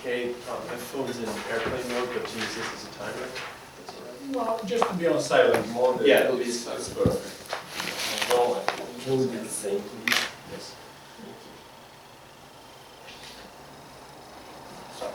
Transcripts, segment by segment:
okay, my phone's in airplane mode, but to use this as a timer? That's all right. Well, just to be on silent mode. Yeah, it'll be silent. That's perfect. Well, can we do the same, please? Yes. Stop.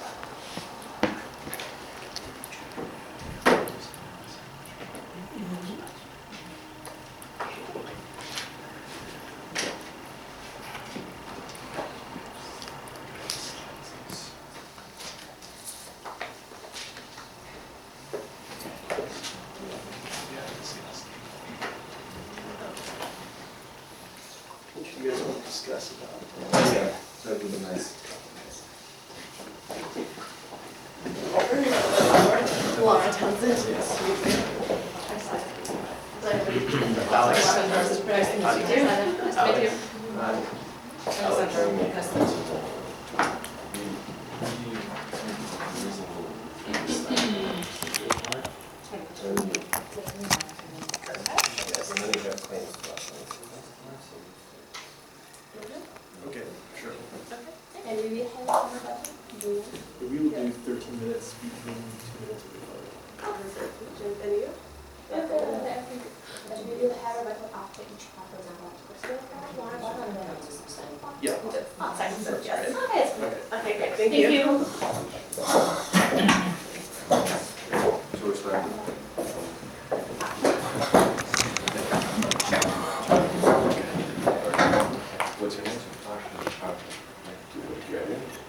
What you guys want to discuss about? Yeah, that would be nice. Laura Townsend. Alex. Nice to meet you. Nice to meet you. Yes, and then you have claims. Okay, sure. And we will have some about you. We will do 13 minutes between 2 minutes of recording. And we will have a record after each part, for example, one and then Yeah. oh, second, yes. Okay, Okay. great. Thank you. George Larry. What's your name?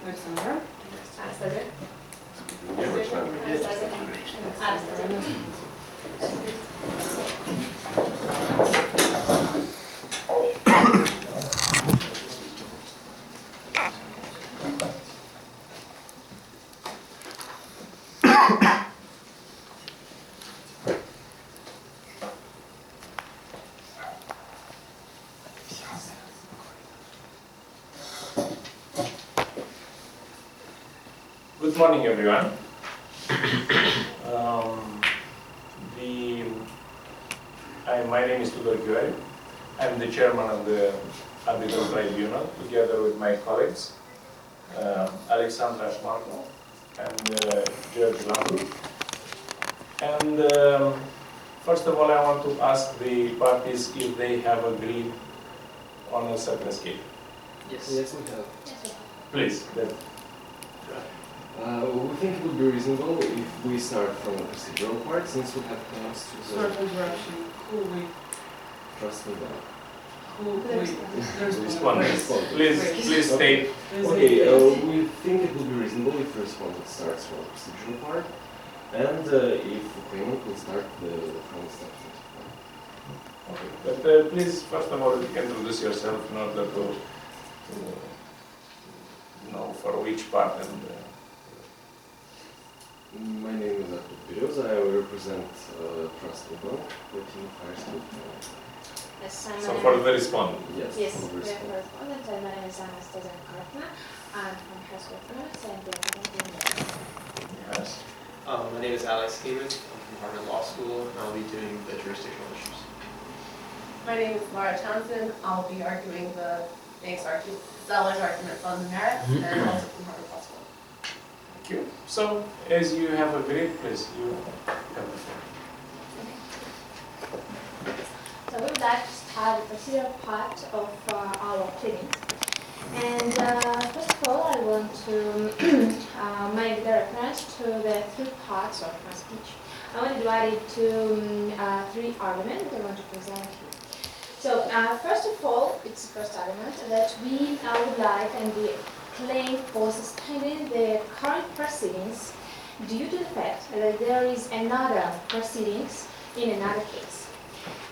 Alexandra. Anastasia. George Larry. Anastasia. Good morning, everyone. My name is Tudor Gheorghe. I'm the chairman of the Arbitral Tribunal, together with my colleagues, Alexandra Schmarko and George Lambu. And first of all, I want to ask the parties if they have agreed on a certain scale. Yes. Yes, we have. Please. We think it would be reasonable if we start from the procedural part, since we have claims to the trust me Respondents, please state. Okay, we think it would be reasonable if the respondent starts from the procedural part, and if the claimant will start from the substantive part. Okay, but please, first of all, you can introduce yourself in order to know for which part. And My name is Artur Pirioz. I represent Trust Bank, working Fire School. Yes, so for the respondent. Yes, yes, for the we have respondent. correspondent, and my name is Anastasia Karatna. I'm from High School Economics and the Yes. My name is Alex Heyman. I'm from Harvard Law School, and I'll be doing the jurisdictional issues. My name is Laura Townsend. I'll be arguing the seller's arguments on the merits and also from Harvard Law School. Thank you. So, as you have agreed, please, you have the floor. So we would like to start the procedural part of our training. And first of all, I want to make the reference to the three parts of my speech. I want to divide it into three arguments that I want to present here. So first of all, it's the first argument that we would like and we claim for suspending the current proceedings due to the fact that there is another proceedings in another case.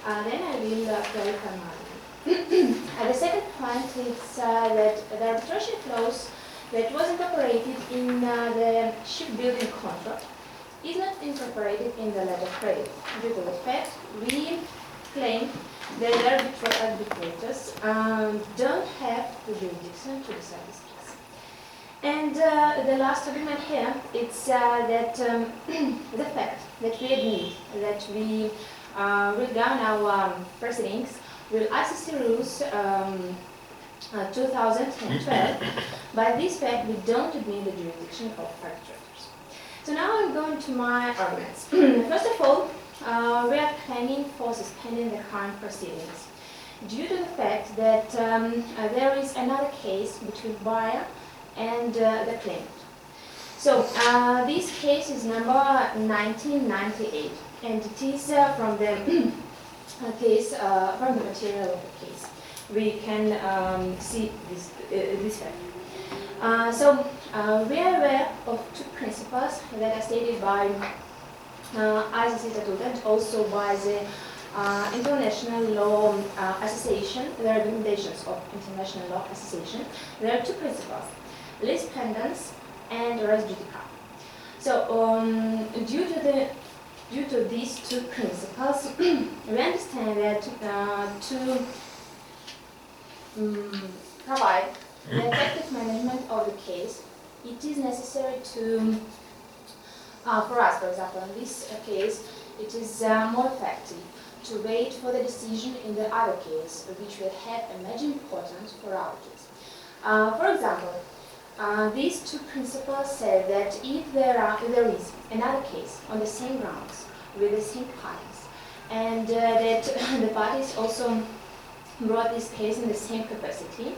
Then I will clarify my argument. And the second point is that the arbitration clause that was incorporated in the shipbuilding contract is not incorporated in the letter of credit due to the fact we claim that the arbitrators don't have the jurisdiction to decide this case. And the last argument here is that the fact that we admit that we will govern our proceedings with ICC rules 2012 By this fact, we don't agree in the jurisdiction of arbitrators. So now I'm going to my arguments. First of all, we are claiming for suspending the current proceedings due to the fact that there is another case between buyer and the claimant. So this case is number 1998, and it is from the case from the material of the case. We can see this fact. So we are aware of two principles that are stated by ICC Statute and also by the International Law Association, the recommendations of International Law Association. There are two principles: lis pendens and res judicata. So due to these two principles, we understand that to provide the effective management of the case, it is necessary to, for us, for example, in this case, it is more effective to wait for the decision in the other case, which will have a major importance for our case. For example, these two principles say that if there is another case on the same grounds with the same parties, and that the parties also brought this case in the same capacity,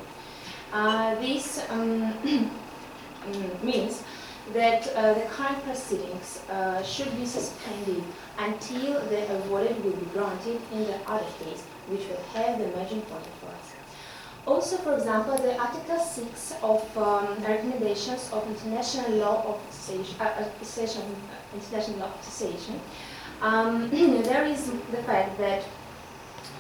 this means that the current proceedings should be suspended until the verdict will be granted in the other case, which will have the major importance for us. Also, for example, the Article 6 of recommendations of International Law Association, there is the fact that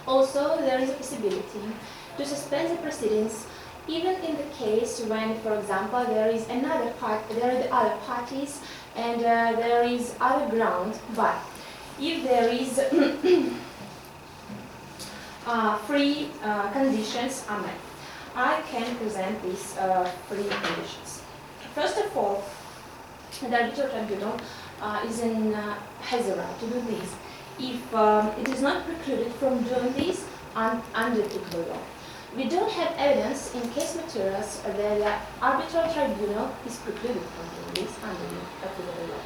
also there is a possibility to suspend the proceedings even in the case when, for example, there is another part, there are the other parties and there is other ground, but if there is three conditions are met, I can present these three conditions. First of all, the arbitral tribunal has a right to do this if it is not precluded from doing this under applicable law. We don't have evidence in case materials that the arbitral tribunal is precluded from doing this under applicable law.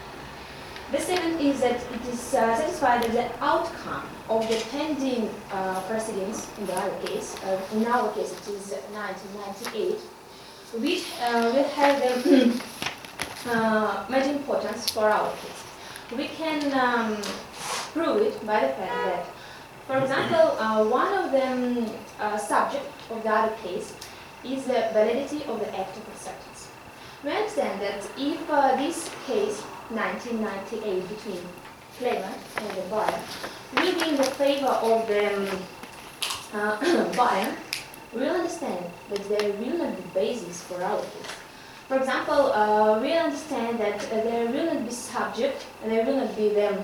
The second is that it is satisfied that the outcome of the pending proceedings in the other case, in our case it is 1998, which will have the major importance for our case. We can prove it by the fact that, for example, one of the subject of the other case is the validity of the act of acceptance. We understand that if this case 1998 between claimant and the buyer will be in the favor of the buyer, we will understand that there will not be basis for our case. For example, we understand that there will not be subject, there will not be the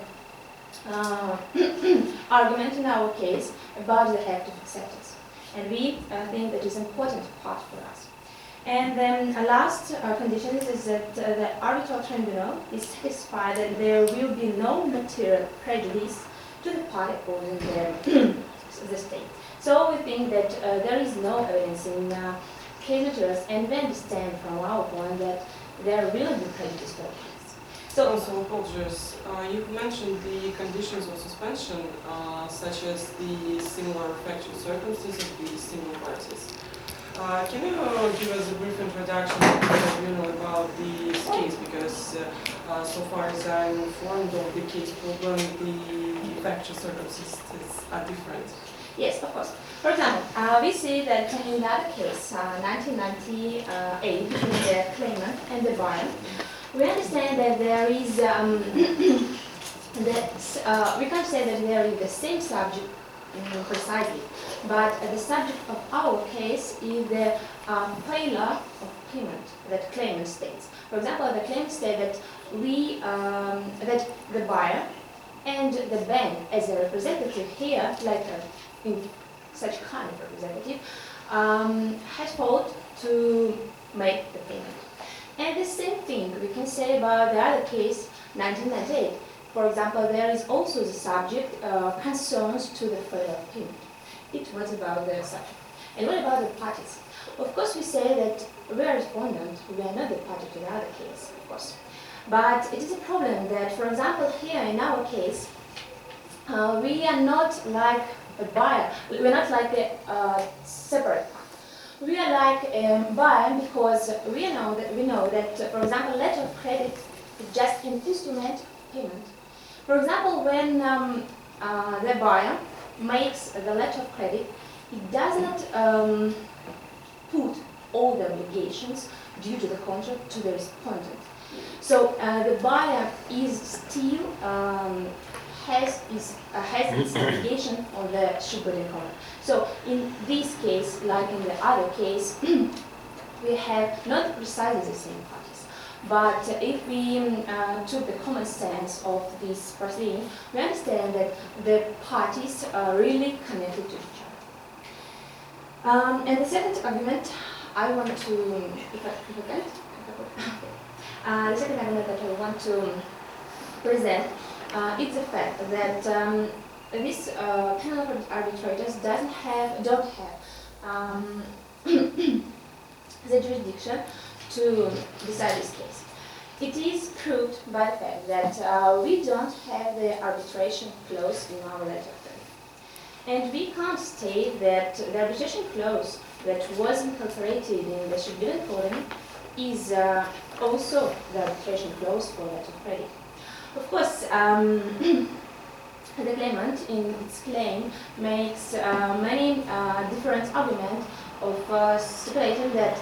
argument in our case about the act of acceptance. And we think that is an important part for us. And then a last condition is that the arbitral tribunal is satisfied that there will be no material prejudice to the party opposing the state. So we think that there is no evidence in case materials, and we understand from our point that there will be prejudice for the case. So also, apologies. You mentioned the conditions of suspension, such as the similar factual circumstances of the similar parties. Can you give us a brief introduction of the tribunal about this case? Because so far as I'm informed of the case problem, the factual circumstances are different. yes, of course. For example, we see that in the other case, 1998, between the claimant and the buyer, we understand that there is, we can't say that there is the same subject precisely, but the subject of our case is the failure of payment that claimant states. For example, the claimant states that that the buyer and the bank as a representative here, like in such kind of representative, has failed to make the payment. And the same thing we can say about the other case, 1998. For example, there is also the subject concerns to the failure of payment. It was about the subject. And what about the parties? Of course, we say that we are respondent, we are not the party to the other case, of course. But it is a problem that, for example, here in our case, we are not like a buyer, we are not like a separate part. We are like a buyer because we know that, for example, letter of credit is just an instrument of payment. For example, when the buyer makes the letter of credit, it does not put all the obligations due to the contract to the respondent. So the buyer is still has its obligation on the shipbuilding contract. So in this case, like in the other case, we have not precisely the same parties. But if we took the common sense of this proceeding, we understand that the parties are really connected to each other. And the second argument I want to, the second argument that I want to present is the fact that this panel of arbitrators don't have the jurisdiction to decide this case. It is proved by the fact that we don't have the arbitration clause in our letter of credit. And we can't state that the arbitration clause that was incorporated in the shipbuilding code is also the arbitration clause for letter of credit. Of course, the claimant in its claim makes many different arguments of stipulating that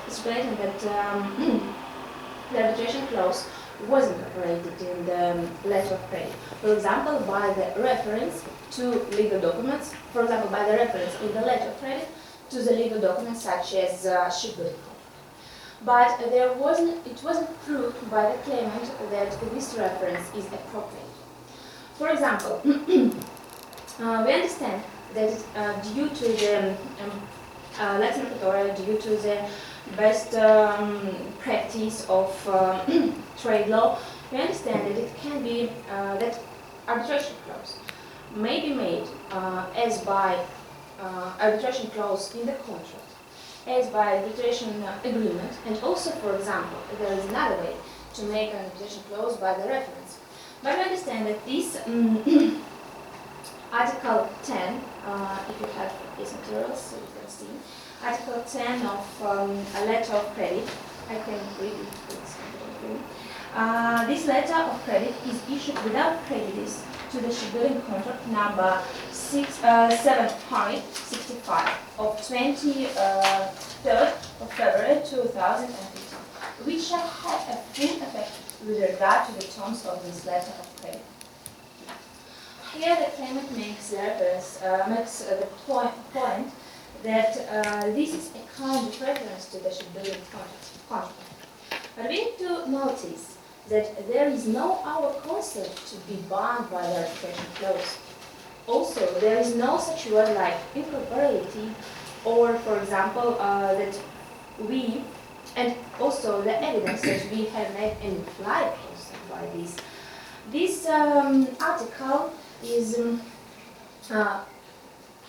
the arbitration clause was incorporated in the letter of credit. For example, by the reference to legal documents, for example, by the reference in the letter of credit to the legal documents such as shipbuilding contract. But it wasn't proved by the claimant that this reference is appropriate. For example, we understand that due to the Lex Mercatoria, due to the best practice of trade law, we understand that it can be that arbitration clause may be made as by arbitration clause in the contract, as by arbitration agreement, and also, for example, there is another way to make an arbitration clause by the reference. But we understand that this Article 10, if you have these materials, so you can see, Article 10 of a letter of credit, I can read it. This letter of credit is issued without prejudice to the shipbuilding contract number 765 of 23rd of February 2015, which shall have a full effect with regard to the terms of this letter of credit. Here the claimant makes the point that this is a kind of reference to the shipbuilding contract. But we need to notice that there is no our concept to be bound by the arbitration clause. Also, there is no such word like incorporated, or, for example, that we, and also the evidence that we have made an implied concept by this. This article is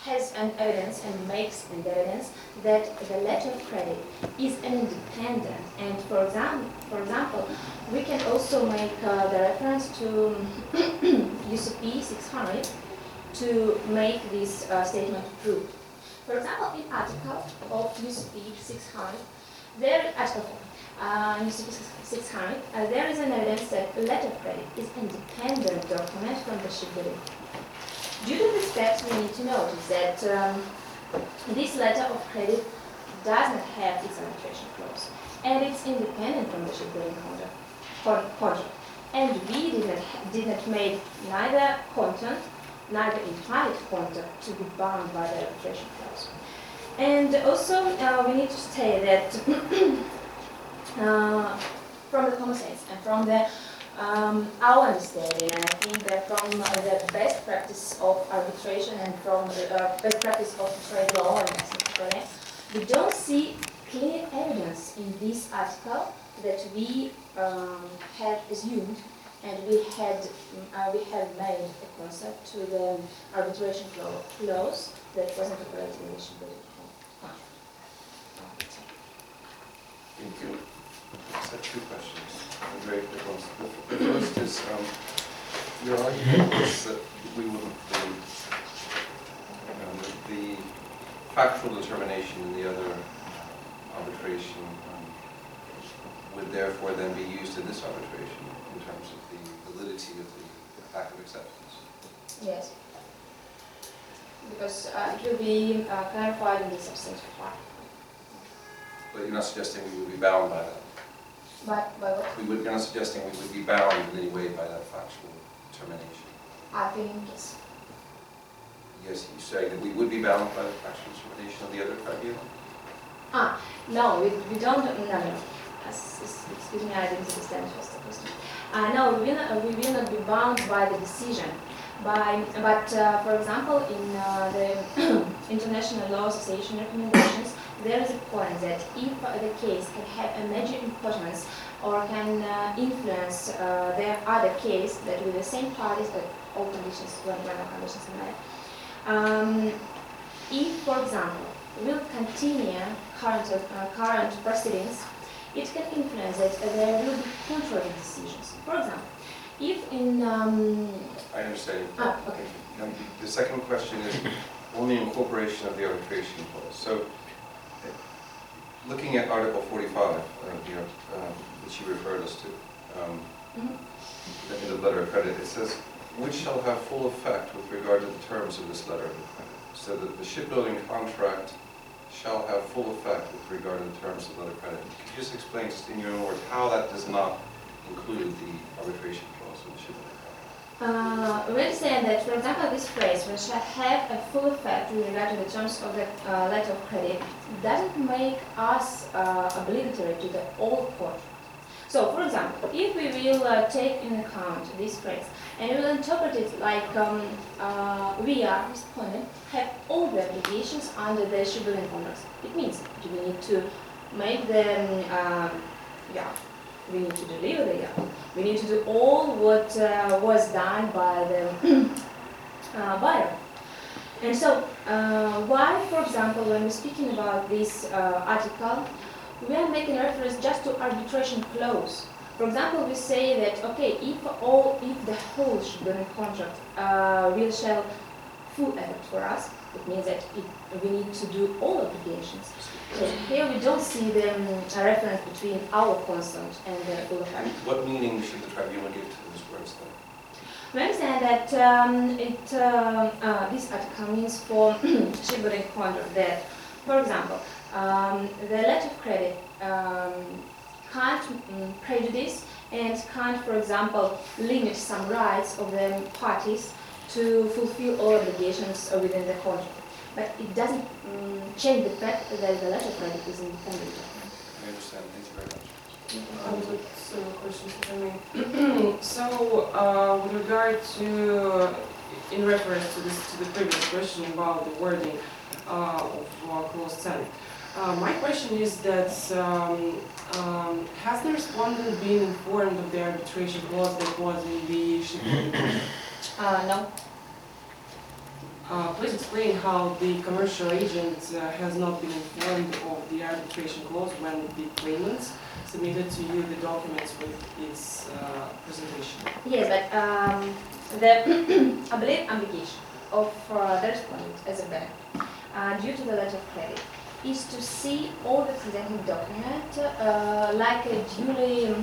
has an evidence and makes an evidence that the letter of credit is an independent, and for example, we can also make the reference to UCP 600 to make this statement true. For example, in article of UCP 600, UCP 600, there is an evidence that letter of credit is an independent document from the shipbuilding. Due to this fact, we need to notice that this letter of credit does not have its arbitration clause, and it's independent from the shipbuilding contract. And we did not make neither content, neither implied content to be bound by the arbitration clause. And also, we need to say that from the common sense and from the our understanding, and I think that from the best practice of arbitration and from the best practice of trade law and we don't see clear evidence in this article that we have assumed and we have made a concept to the arbitration clause that wasn't operating in the shipbuilding contract. Thank you. I just have two questions, very quick ones. The first is, your argument is that we wouldn't, the factual determination in the other arbitration would therefore then be used in this arbitration in terms of the validity of the lack of acceptance. Yes. Because it will be clarified in the substantive part. But you're not suggesting we would be bound by that? By what? You're not suggesting we would be bound in any way by that factual determination? I think yes. Yes, you say that we would be bound by the factual determination of the other tribunal? No, we don't, no. Excuse me, I didn't understand first the question. No, we will not be bound by the decision. But for example, in the International Law Association recommendations, there is a point that if the case can have a major importance or can influence their other case that with the same parties, but all conditions, when all conditions are met, if, for example, will continue current proceedings, it can influence that there will be contrary decisions. For example, if in... I understand. Okay. The second question is on the incorporation of the arbitration clause. So, looking at Article 45, which you referred us to, in the letter of credit, it says, which shall have full effect with regard to the terms of this letter of credit. So that the shipbuilding contract shall have full effect with regard to the terms of the letter of credit. Could you just explain, just in your own words, how that does not include the arbitration clause in the shipbuilding contract? We understand that, for example, this phrase, which shall have a full effect with regard to the terms of the letter of credit, doesn't make us obligatory to the old contract. So, for example, if we will take in account this phrase and we will interpret it like we are respondent have all the obligations under the shipbuilding contracts. It means that we need to make them, we need to deliver the yacht. We need to do all what was done by the buyer. And so, why, for example, when we're speaking about this article, we are making reference just to arbitration clause. For example, we say that, okay, if the whole shipbuilding contract will shall full effect for us, it means that we need to do all obligations. So here we don't see the reference between our consent and the full effect. What meaning should the tribunal give to those words then? We understand that this article means for shipbuilding contract that, for example, the letter of credit can't prejudice and can't, for example, limit some rights of the parties to fulfill all obligations within the contract. But it doesn't change the fact that the letter of credit is independent. I understand. Thank you very much. I would some questions if I may. So, with regard to, in reference to the previous question about the wording of clause 10, my question is that has the respondent been informed of the arbitration clause that was in the shipbuilding contract? No. Please explain how the commercial agent has not been informed of the arbitration clause when the claimant submitted to you the documents with its presentation. Yes, but the obligation of the respondent as a bank, due to the letter of credit, is to see all the presenting document like a duly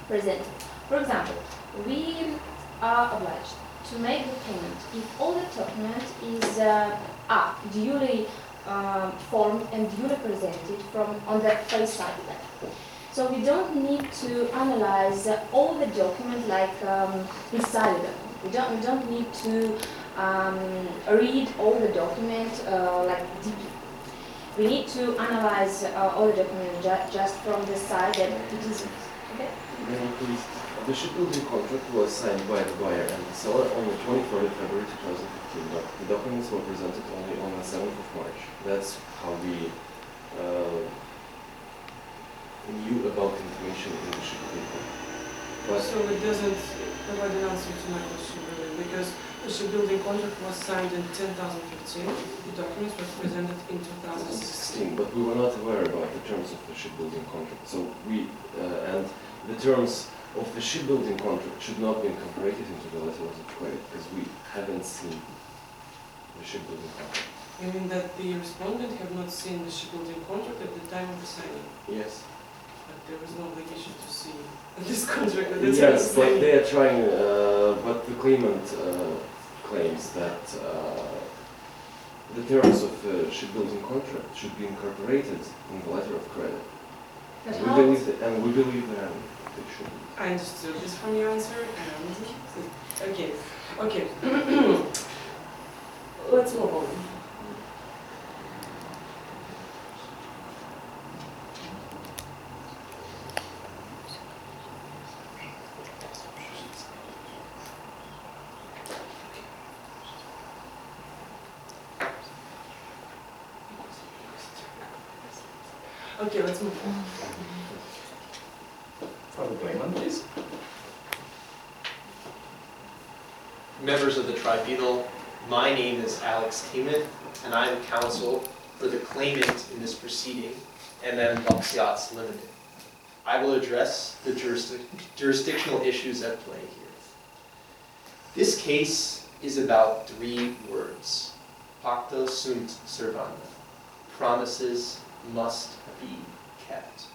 presented. For example, we are obliged to make the payment if all the document is duly formed and duly presented on the face side. So we don't need to analyze all the document like inside the document. We don't need to read all the document like deeply. We need to analyze all the document just from the side that it is. Okay? The shipbuilding contract was signed by the buyer and the seller on the 23rd of February 2015, but the documents were presented only on the 7th of March. That's how we knew about the information in the shipbuilding contract. But So it doesn't provide an answer to my question really, because the shipbuilding contract was signed in 2015. The documents were presented in 2016. 2016, but we were not aware about the terms of the shipbuilding contract. So and the terms of the shipbuilding contract should not be incorporated into the letter of credit because we haven't seen the shipbuilding contract. You mean that the respondent have not seen the shipbuilding contract at the time of the signing? Yes. But there was no obligation to see this contract at the time of Yes, but signing. they are trying, but the claimant claims that the terms of the shipbuilding contract should be incorporated in the letter of credit. But We how? believe that, and we believe that they should. I understood this from your answer, and okay, okay. Let's move on. Okay, let's move on. For the claimant, please. Members of the tribunal, my name is Alex Tiemann, and I am counsel for the claimant in this proceeding, MM Lux Yachts Limited. I will address the jurisdictional issues at play here. This case is about 3 words. Pacta sunt servanda. Promises must be kept.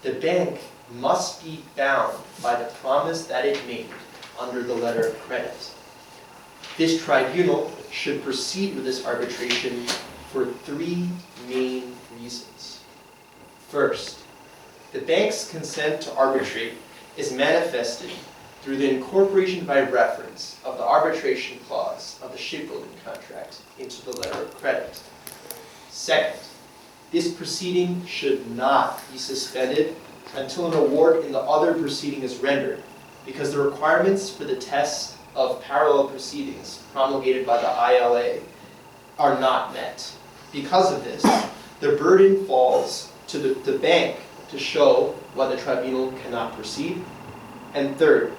The bank must be bound by the promise that it made under the letter of credit. This tribunal should proceed with this arbitration for 3 main reasons. First, the bank's consent to arbitrate is manifested through the incorporation by reference of the arbitration clause of the shipbuilding contract into the letter of credit. Second, this proceeding should not be suspended until an award in the other proceeding is rendered, because the requirements for the test of parallel proceedings promulgated by the ILA are not met. Because of this, the burden falls to the bank to show why the tribunal cannot proceed. And third,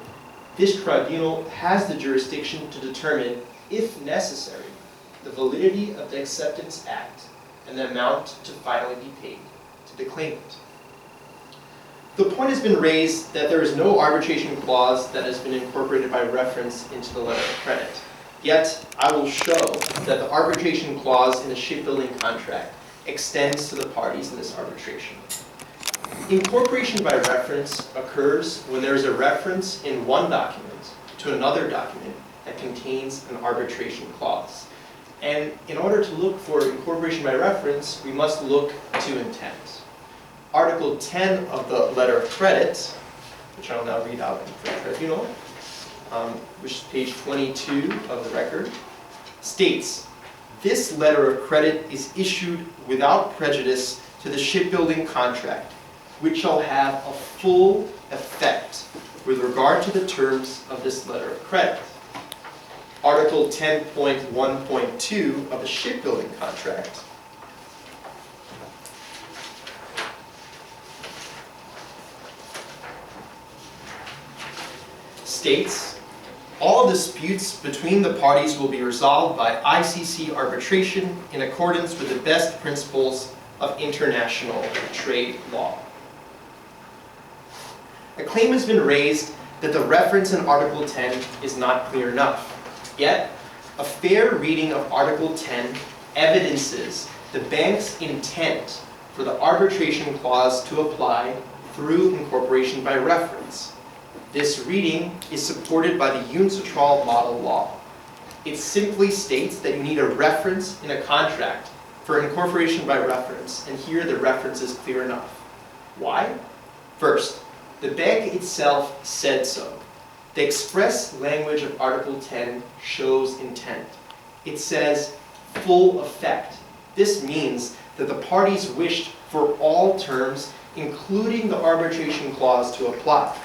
this tribunal has the jurisdiction to determine, if necessary, the validity of the Acceptance Act and the amount to finally be paid to the claimant. The point has been raised that there is no arbitration clause that has been incorporated by reference into the letter of credit. Yet, I will show that the arbitration clause in the shipbuilding contract extends to the parties in this arbitration. Incorporation by reference occurs when there is a reference in one document to another document that contains an arbitration clause. And in order to look for incorporation by reference, we must look to intent. Article 10 of the letter of credit, which I'll now read out for the tribunal, which is page 22 of the record, states, "This letter of credit is issued without prejudice to the shipbuilding contract, which shall have a full effect with regard to the terms of this letter of credit." Article 10.1.2 of the shipbuilding contract states, "All disputes between the parties will be resolved by ICC arbitration in accordance with the best principles of international trade law." A claim has been raised that the reference in Article 10 is not clear enough. Yet, a fair reading of Article 10 evidences the bank's intent for the arbitration clause to apply through incorporation by reference. This reading is supported by the UNCITRAL model law. It simply states that you need a reference in a contract for incorporation by reference, and here the reference is clear enough. Why? First, the bank itself said so. The express language of Article 10 shows intent. It says full effect. This means that the parties wished for all terms, including the arbitration clause, to apply.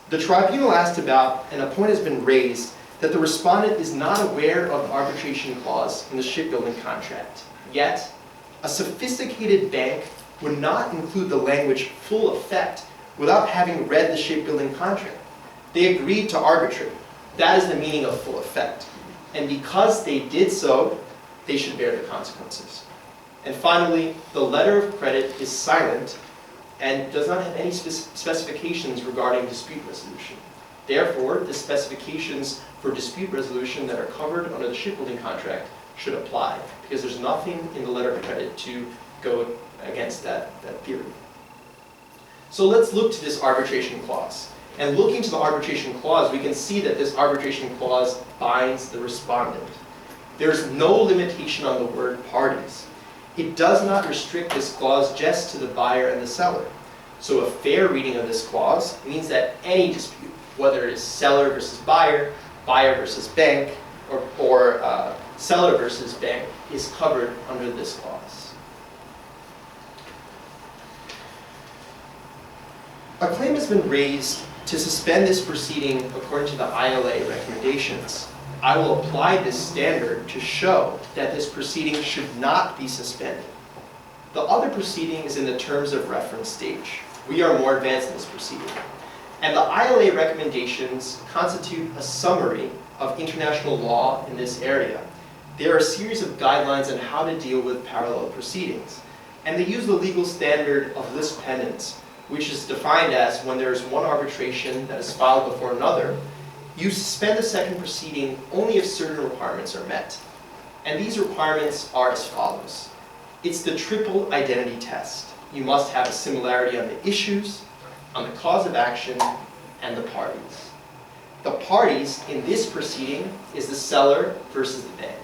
The tribunal asked about, and a point has been raised, that the respondent is not aware of the arbitration clause in the shipbuilding contract. Yet, a sophisticated bank would not include the language full effect without having read the shipbuilding contract. They agreed to arbitrate. That is the meaning of full effect. And because they did so, they should bear the consequences. And finally, the letter of credit is silent and does not have any specifications regarding dispute resolution. Therefore, the specifications for dispute resolution that are covered under the shipbuilding contract should apply, because there's nothing in the letter of credit to go against that theory. So let's look to this arbitration clause. And looking to the arbitration clause, we can see that this arbitration clause binds the respondent. There's no limitation on the word parties. It does not restrict this clause just to the buyer and the seller. So a fair reading of this clause means that any dispute, whether it is seller versus buyer, buyer versus bank, or seller versus bank, is covered under this clause. A claim has been raised to suspend this proceeding according to the ILA recommendations. I will apply this standard to show that this proceeding should not be suspended. The other proceeding is in the terms of reference stage. We are more advanced in this proceeding. And the ILA recommendations constitute a summary of international law in this area. There are a series of guidelines on how to deal with parallel proceedings. And they use the legal standard of lis pendens, which is defined as when there is one arbitration that is filed before another, you suspend the second proceeding only if certain requirements are met. And these requirements are as follows. It's the triple identity test. You must have a similarity on the issues, on the cause of action, and the parties. The parties in this proceeding is the seller versus the bank.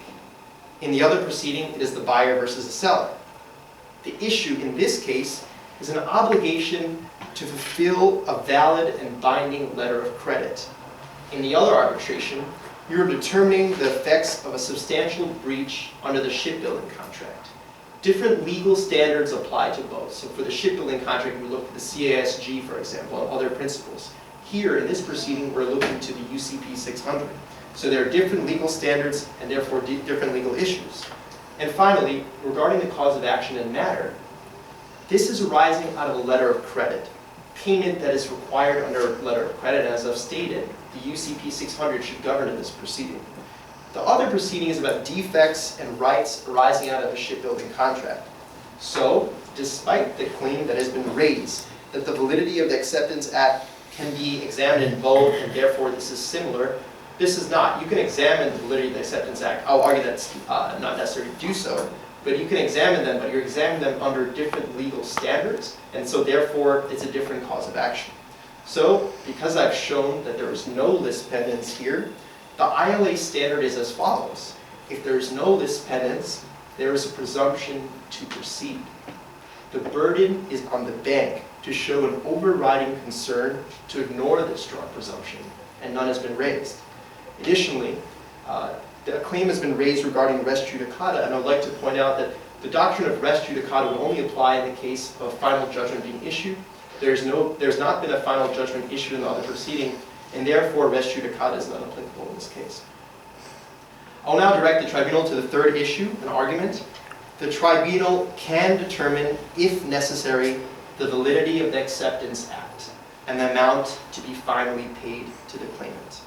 In the other proceeding, it is the buyer versus the seller. The issue in this case is an obligation to fulfill a valid and binding letter of credit. In the other arbitration, you are determining the effects of a substantial breach under the shipbuilding contract. Different legal standards apply to both. So for the shipbuilding contract, we look at the CASG, for example, and other principles. Here, in this proceeding, we're looking to the UCP 600. So there are different legal standards and therefore different legal issues. And finally, regarding the cause of action and matter, this is arising out of a letter of credit. Payment that is required under a letter of credit, as I've stated, the UCP 600 should govern in this proceeding. The other proceeding is about defects and rights arising out of a shipbuilding contract. So, despite the claim that has been raised that the validity of the Acceptance Act can be examined in both and therefore this is similar, this is not. You can examine the validity of the Acceptance Act. I'll argue that's not necessary to do so, but you can examine them, but you're examining them under different legal standards, and so therefore it's a different cause of action. So, because I've shown that there is no lis pendens here, the ILA standard is as follows. If there is no lis pendens, there is a presumption to proceed. The burden is on the bank to show an overriding concern to ignore this strong presumption, and none has been raised. Additionally, the claim has been raised regarding res judicata, and I'd like to point out that the doctrine of res judicata would only apply in the case of a final judgment being issued. There's not been a final judgment issued in the other proceeding, and therefore res judicata is not applicable in this case. I'll now direct the tribunal to the third issue, an argument. The tribunal can determine, if necessary, the validity of the Acceptance Act and the amount to be finally paid to the claimant.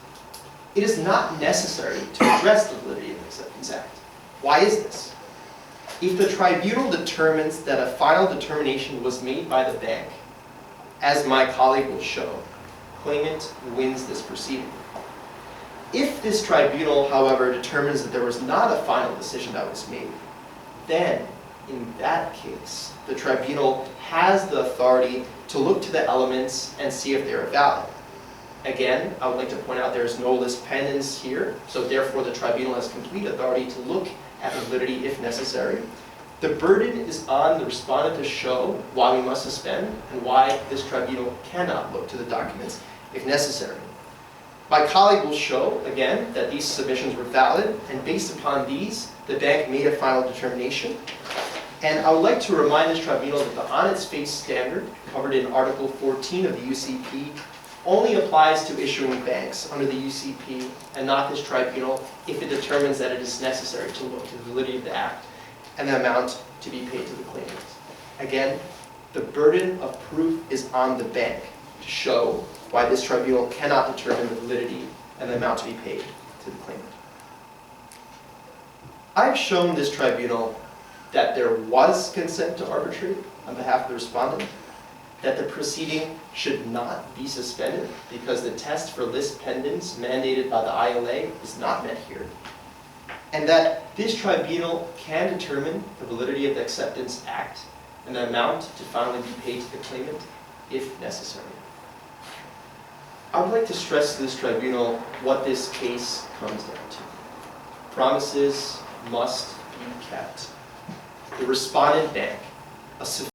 It is not necessary to address the validity of the Acceptance Act. Why is this? If the tribunal determines that a final determination was made by the bank, as my colleague will show, claimant wins this proceeding. If this tribunal, however, determines that there was not a final decision that was made, then, in that case, the tribunal has the authority to look to the elements and see if they are valid. Again, I would like to point out there is no lis pendens here, so therefore the tribunal has complete authority to look at the validity if necessary. The burden is on the respondent to show why we must suspend and why this tribunal cannot look to the documents if necessary. My colleague will show, again, that these submissions were valid, and based upon these, the bank made a final determination. And I would like to remind this tribunal that the on its face standard, covered in Article 14 of the UCP, only applies to issuing banks under the UCP and not this tribunal if it determines that it is necessary to look to the validity of the act and the amount to be paid to the claimant. Again, the burden of proof is on the bank. to show why this tribunal cannot determine the validity and the amount to be paid to the claimant. I've shown this tribunal that there was consent to arbitrate on behalf of the respondent, that the proceeding should not be suspended because the test for lis pendens mandated by the ILA is not met here, and that this tribunal can determine the validity of the Acceptance Act and the amount to finally be paid to the claimant if necessary. I would like to stress to this tribunal what this case comes down to. Promises must be kept. The respondent bank, a